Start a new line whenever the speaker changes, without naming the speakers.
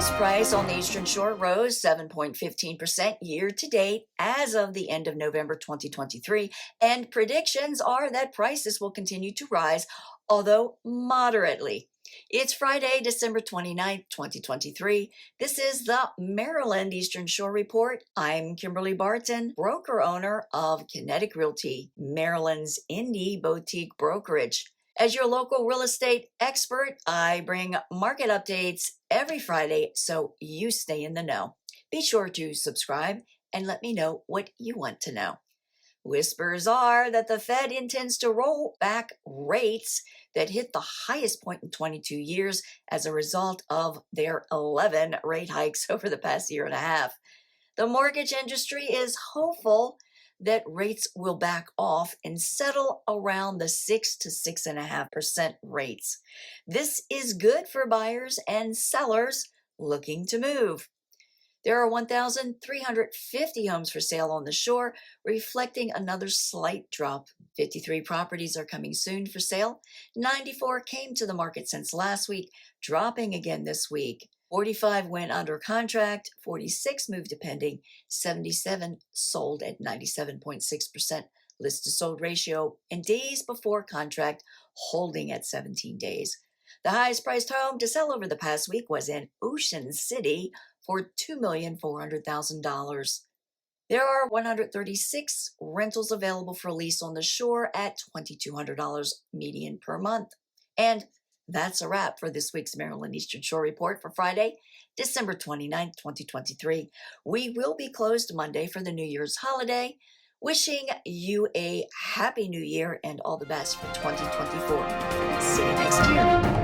house price on the Eastern Shore rose 7.15% year to date as of the end of November 2023, and predictions are that prices will continue to rise, although moderately. It's Friday, December 29th, 2023. This is the Maryland Eastern Shore Report. I'm Kimberly Barton, broker owner of Kinetic Realty, Maryland's indie boutique brokerage. As your local real estate expert, I bring market updates every Friday so you stay in the know. Be sure to subscribe and let me know what you want to know. Whispers are that the Fed intends to roll back rates that hit the highest point in 22 years as a result of their 11 rate hikes over the past year and a half. The mortgage industry is hopeful that rates will back off and settle around the 6 to 6.5% rates. This is good for buyers and sellers looking to move. There are 1,350 homes for sale on the shore, reflecting another slight drop. 53 properties are coming soon for sale. 94 came to the market since last week, dropping again this week. 45 went under contract, 46 moved to pending, 77 sold at 97.6% list to sold ratio, and days before contract holding at 17 days. The highest priced home to sell over the past week was in Ocean City for $2,400,000. There are 136 rentals available for lease on the shore at $2,200 median per month. And that's a wrap for this week's Maryland Eastern Shore Report for Friday, December 29th, 2023. We will be closed Monday for the New Year's holiday. Wishing you a happy new year and all the best for 2024. See you next year.